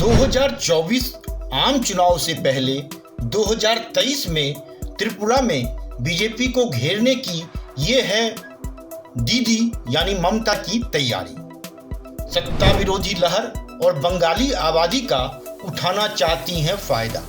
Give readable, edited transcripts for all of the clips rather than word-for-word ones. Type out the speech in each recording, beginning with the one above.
2024 आम चुनाव से पहले 2023 में त्रिपुरा में बीजेपी को घेरने की ये है दीदी यानी ममता की तैयारी। सत्ता विरोधी लहर और बंगाली आबादी का उठाना चाहती हैं फायदा।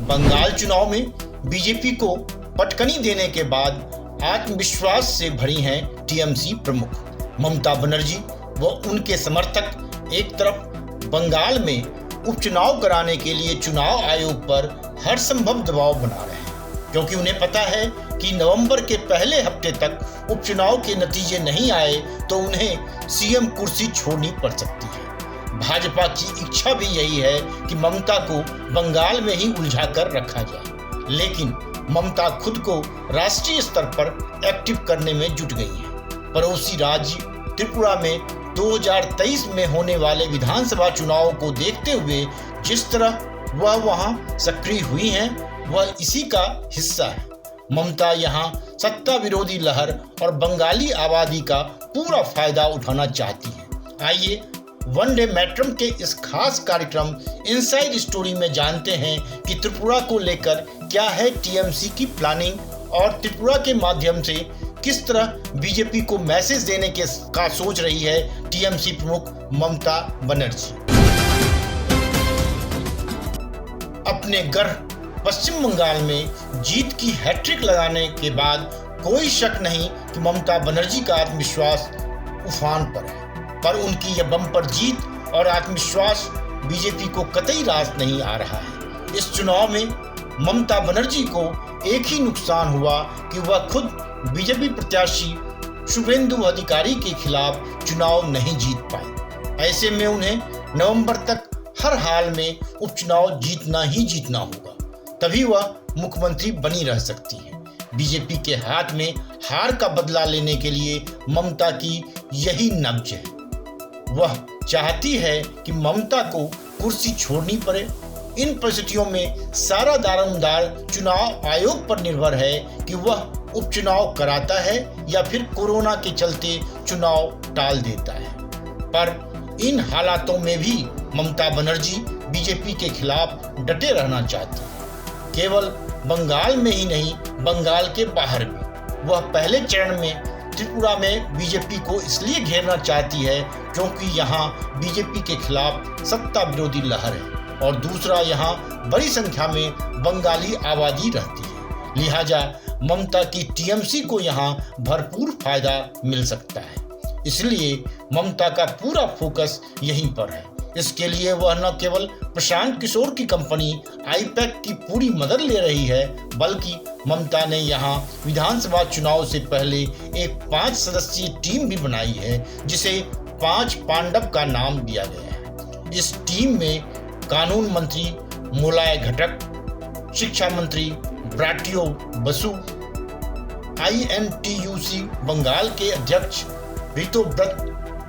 बंगाल चुनाव में बीजेपी को पटकनी देने के बाद आत्मविश्वास से भरी हैं टीएमसी प्रमुख ममता बनर्जी व उनके समर्थक। एक तरफ बंगाल में उपचुनाव कराने के लिए चुनाव आयोग पर हर संभव दबाव बना रहे हैं, क्योंकि उन्हें पता है कि नवंबर के पहले हफ्ते तक उपचुनाव के नतीजे नहीं आए तो उन्हें सीएम कुर्सी छोड़नी पड़ सकती है। भाजपा की इच्छा भी यही है कि ममता को बंगाल में ही उलझा कर रखा जाए, लेकिन ममता खुद को राष्ट्रीय स्तर पर एक्टिव करने में जुट गई है। पड़ोसी राज्य त्रिपुरा में 2023 में होने वाले विधानसभा चुनाव को देखते हुए जिस तरह वह वहां सक्रिय हुई हैं, वह इसी का हिस्सा है। ममता यहां सत्ता विरोधी लहर और बंगाली आबादी का पूरा फायदा उठाना चाहती है। आइए वनडे मैट्रम के इस खास कार्यक्रम इनसाइड स्टोरी में जानते हैं कि त्रिपुरा को लेकर क्या है टीएमसी की प्लानिंग और त्रिपुरा के माध्यम से किस तरह बीजेपी को मैसेज देने का सोच रही है टीएमसी प्रमुख ममता बनर्जी। अपने गढ़ पश्चिम बंगाल में जीत की हैट्रिक लगाने के बाद कोई शक नहीं कि ममता बनर्जी का आत्मविश्वास उफान पर है, पर उनकी यह बम्पर जीत और आत्मविश्वास बीजेपी को कतई रास नहीं आ रहा है। इस चुनाव में ममता बनर्जी को एक ही नुकसान हुआ कि वह खुद बीजेपी प्रत्याशी शुभेंदु अधिकारी के खिलाफ चुनाव नहीं जीत पाई। ऐसे में उन्हें नवंबर तक हर हाल में उपचुनाव जीतना ही जीतना होगा, तभी वह मुख्यमंत्री बनी रह सकती है। बीजेपी के हाथ में हार का बदला लेने के लिए ममता की यही नब्ज है। वह चाहती है कि ममता को कुर्सी छोड़नी पड़े। इन परिस्थितियों में सारा दारोमदार चुनाव आयोग पर निर्भर है कि वह उपचुनाव कराता है या फिर कोरोना के चलते चुनाव टाल देता है। पर इन हालातों में भी ममता बनर्जी बीजेपी के खिलाफ डटे रहना चाहती है। केवल बंगाल में ही नहीं, बंगाल के बाहर भी। वह पहले चरण में त्रिपुरा में बीजेपी को इसलिए घेरना चाहती है क्योंकि यहाँ बीजेपी के खिलाफ सत्ता विरोधी लहर है और दूसरा यहाँ बड़ी संख्या में बंगाली आबादी रहती है। लिहाजा ममता की टीएमसी को यहाँ भरपूर फायदा मिल सकता है, इसलिए ममता का पूरा फोकस यहीं पर है। इसके लिए वह न केवल प्रशांत किशोर की कंपनी आईपैक की पूरी मदद ले रही है, बल्कि ममता ने यहाँ विधानसभा चुनाव से पहले एक 5 सदस्यीय टीम भी बनाई है, जिसे 5 पांडव का नाम दिया गया है। इस टीम में कानून मंत्री मोलाय घटक, शिक्षा मंत्री ब्राटियो बसु, INTUC बंगाल के अध्यक्ष ऋतुव्रत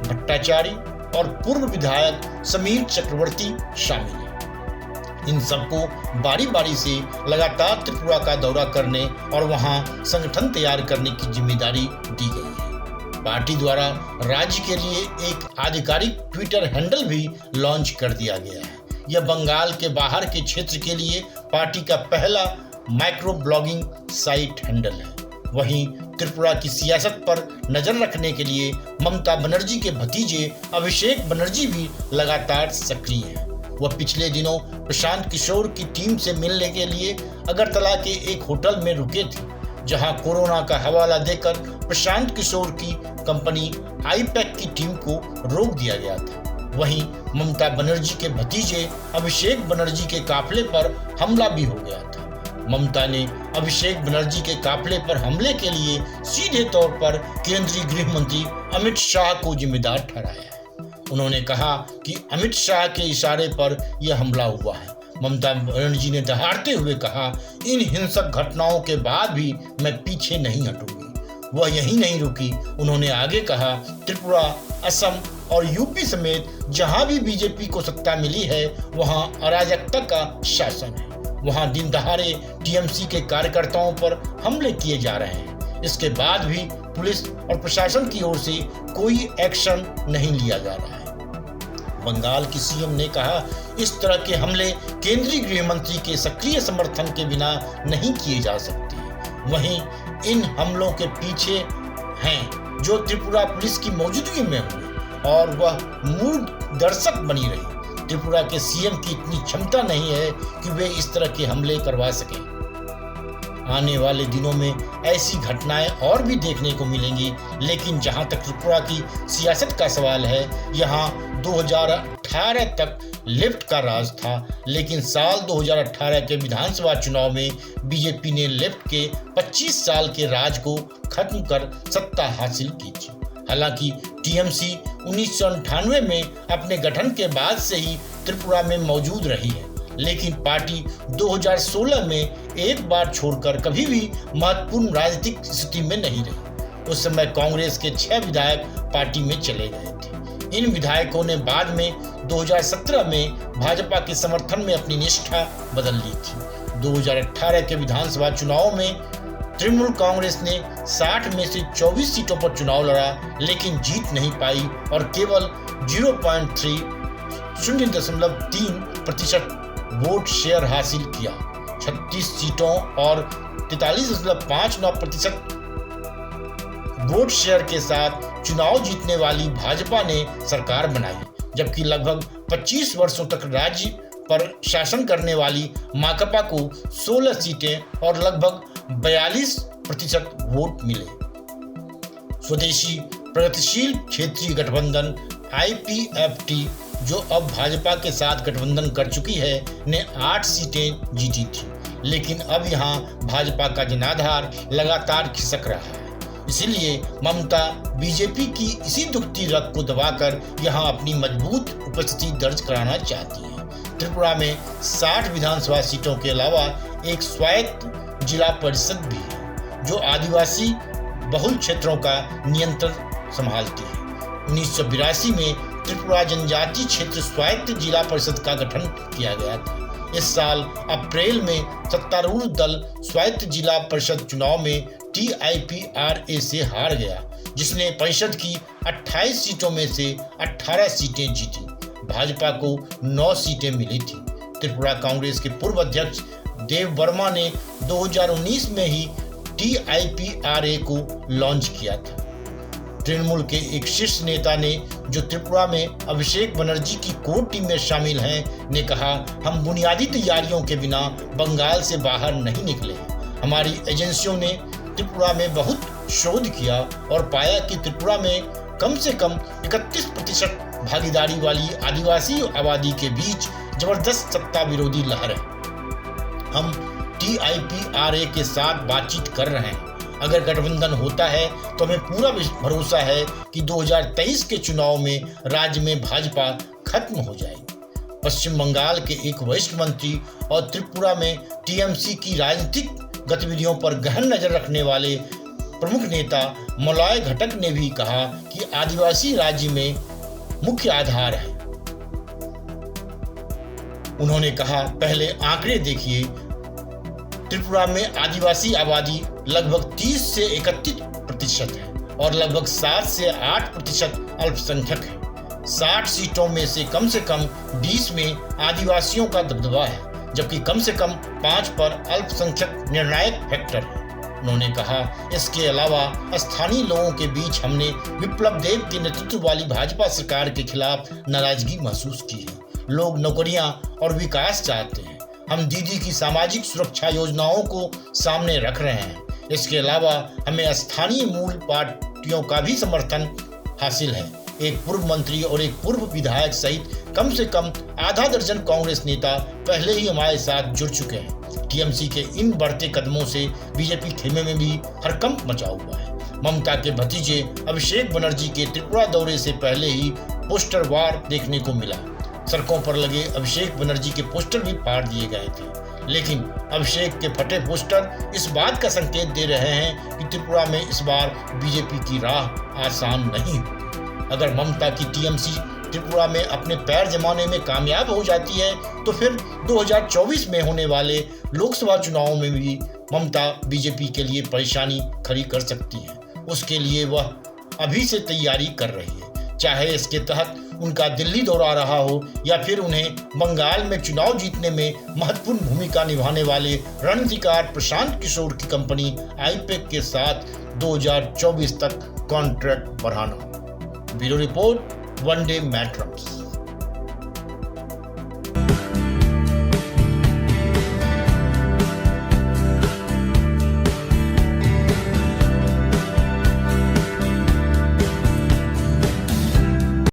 भट्टाचार्य और पूर्व विधायक समीर चक्रवर्ती शामिल हैं। इन सबको बारी बारी से लगातार त्रिपुरा का दौरा करने और वहां संगठन तैयार करने की जिम्मेदारी दी गई है। पार्टी द्वारा राज्य के लिए एक आधिकारिक ट्विटर हैंडल भी लॉन्च कर दिया गया है। यह बंगाल के बाहर के क्षेत्र के लिए पार्टी का पहला माइक्रो ब्लॉगिंग साइट हैंडल है। वहीं त्रिपुरा की सियासत पर नजर रखने के लिए ममता बनर्जी के भतीजे अभिषेक बनर्जी भी लगातार सक्रिय हैं। वह पिछले दिनों प्रशांत किशोर की टीम से मिलने के लिए अगरतला के एक होटल में रुके थे, जहां कोरोना का हवाला देकर प्रशांत किशोर की कंपनी आईपैक की टीम को रोक दिया गया था। वहीं ममता बनर्जी के भतीजे अभिषेक बनर्जी के काफिले पर हमला भी हो गया था। ममता ने अभिषेक बनर्जी के काफिले पर हमले के लिए सीधे तौर पर केंद्रीय गृह मंत्री अमित शाह को जिम्मेदार ठहराया है। उन्होंने कहा कि अमित शाह के इशारे पर यह हमला हुआ है। ममता बनर्जी ने दहाड़ते हुए कहा, इन हिंसक घटनाओं के बाद भी मैं पीछे नहीं हटूंगी। वह यहीं नहीं रुकी। उन्होंने आगे कहा, त्रिपुरा, असम और यूपी समेत जहां भी बीजेपी को सत्ता मिली है, वहां अराजकता का शासन है। वहां दिन दहाड़े टीएमसी के कार्यकर्ताओं पर हमले किए जा रहे हैं। इसके बाद भी पुलिस और प्रशासन की ओर से कोई एक्शन नहीं लिया जा रहा है। बंगाल की सीएम ने कहा, इस तरह के हमले केंद्रीय गृह मंत्री के सक्रिय समर्थन के बिना नहीं किए जा सकते। वहीं इन हमलों के पीछे हैं जो त्रिपुरा पुलिस की मौजूदगी में हुए और वह मूक दर्शक बनी रही। त्रिपुरा के सीएम की इतनी क्षमता नहीं है कि वे इस तरह के हमले करवा सकें। आने वाले दिनों में ऐसी घटनाएं और भी देखने को मिलेंगी, लेकिन जहां तक त्रिपुरा की सियासत का सवाल है, यहां 2018 तक लेफ्ट का राज था, लेकिन साल 2018 के विधानसभा चुनाव में बीजेपी ने लेफ्ट के 25 साल के राज को खत्म कर सत्ता हासिल की थी। हालांकि टीएमसी 1998 में अपने गठन के बाद से ही त्रिपुरा में मौजूद रही है, लेकिन पार्टी 2016 में एक बार छोड़कर कभी भी महत्वपूर्ण राजनीतिक स्थिति में नहीं रही। उस समय कांग्रेस के 6 विधायक पार्टी में चले गए थे। इन विधायकों ने बाद में 2017 में भाजपा के समर्थन में अपनी निष्ठा बदल ली थी। 2018 के विधानसभा चुनाव में तृणमूल कांग्रेस ने 60 में से 24 सीटों पर चुनाव लड़ा, लेकिन जीत नहीं पाई और केवल 0.3% वोट शेयर हासिल किया। 36 सीटों और 43.59% वोट शेयर के साथ चुनाव जीतने वाली भाजपा ने सरकार बनाई, जबकि लगभग 25 वर्षों तक राज्य पर शासन करने वाली माकपा को 16 सीटें और लगभग 42% वोट मिले। स्वदेशी प्रगतिशील क्षेत्रीय गठबंधन IPFT, जो अब भाजपा के साथ गठबंधन कर चुकी है, ने 8 सीटें जीती थी, लेकिन अब यहां भाजपा का जनाधार लगातार खिसक रहा है। इसीलिए ममता बीजेपी की इसी दुखती रग को दबाकर यहां अपनी मजबूत उपस्थिति दर्ज कराना चाहती है। त्रिपुरा में 60 विधानसभा सीटों के अलावा एक स्वायत्त जिला परिषद भी है, जो आदिवासी बहुल क्षेत्रों का नियंत्रण संभालती है। 1982 में त्रिपुरा जनजातीय क्षेत्र स्वायत्त जिला परिषद का गठन किया गया था। इस साल अप्रैल में सत्तारूढ़ दल स्वायत्त जिला परिषद चुनाव में TIPRA से हार गया, जिसने परिषद की 28 सीटों में से 18 सीटें जीती। भाजपा को 9 सीटें मिली थी। त्रिपुरा कांग्रेस के पूर्व अध्यक्ष देव वर्मा ने 2019 में ही TIPRA को लॉन्च किया था। तृणमूल के एक शीर्ष नेता ने, जो त्रिपुरा में अभिषेक बनर्जी की कोर टीम में शामिल हैं, ने कहा, हम बुनियादी तैयारियों के बिना बंगाल से बाहर नहीं निकले। हमारी एजेंसियों ने त्रिपुरा में बहुत शोध किया और पाया कि त्रिपुरा में कम से कम 31% भागीदारी वाली आदिवासी आबादी के बीच जबरदस्त सत्ता विरोधी लहर है। हम TIPRA के साथ बातचीत कर रहे हैं। अगर गठबंधन होता है तो हमें पूरा भरोसा है कि 2023 के चुनाव में राज्य में भाजपा खत्म हो जाएगी। पश्चिम बंगाल के एक वरिष्ठ मंत्री और त्रिपुरा में TMC की राजनीतिक गतिविधियों पर गहन नजर रखने वाले प्रमुख नेता मलय घटक ने भी कहा कि आदिवासी राज्य में मुख्य आधार है। उन्होंने कहा, पहले आंकड़े देखिए, त्रिपुरा में आदिवासी आबादी लगभग 30 से 31% है और लगभग 7 से 8% अल्पसंख्यक है। 60 सीटों में से कम 20 में आदिवासियों का दबदबा है, जबकि कम से कम 5 पर अल्पसंख्यक निर्णायक फैक्टर है। उन्होंने कहा, इसके अलावा स्थानीय लोगों के बीच हमने विप्लव देव के नेतृत्व वाली भाजपा सरकार के खिलाफ नाराजगी महसूस की है। लोग नौकरियां और विकास चाहते हैं। हम दीदी की सामाजिक सुरक्षा योजनाओं को सामने रख रहे हैं। इसके अलावा हमें स्थानीय मूल पार्टियों का भी समर्थन हासिल है। एक पूर्व मंत्री और एक पूर्व विधायक सहित कम से कम आधा दर्जन कांग्रेस नेता पहले ही हमारे साथ जुड़ चुके हैं। TMC के इन बढ़ते कदमों से बीजेपी खेमे में भी हड़कंप मचा हुआ है। ममता के भतीजे अभिषेक बनर्जी के त्रिपुरा दौरे से पहले ही पोस्टर वार देखने को मिला। सड़कों पर लगे अभिषेक बनर्जी के पोस्टर भी फाड़ दिए गए थे, लेकिन अभिषेक के फटे पोस्टर इस बात का संकेत दे रहे हैं कि त्रिपुरा में इस बार बीजेपी की राह आसान नहीं होगी। अगर ममता की TMC त्रिपुरा में अपने पैर जमाने में कामयाब हो जाती है, तो फिर 2024 में होने वाले लोकसभा चुनावों में भी ममता बीजेपी के लिए परेशानी खड़ी कर सकती है। उसके लिए वह अभी से तैयारी कर रही है, चाहे इसके तहत उनका दिल्ली दौरा रहा हो या फिर उन्हें बंगाल में चुनाव जीतने में महत्वपूर्ण भूमिका निभाने वाले रणनीतिकार प्रशांत किशोर की कंपनी आईपैक के साथ 2024 तक कॉन्ट्रैक्ट बढ़ाना। Bureau report, one day matrix.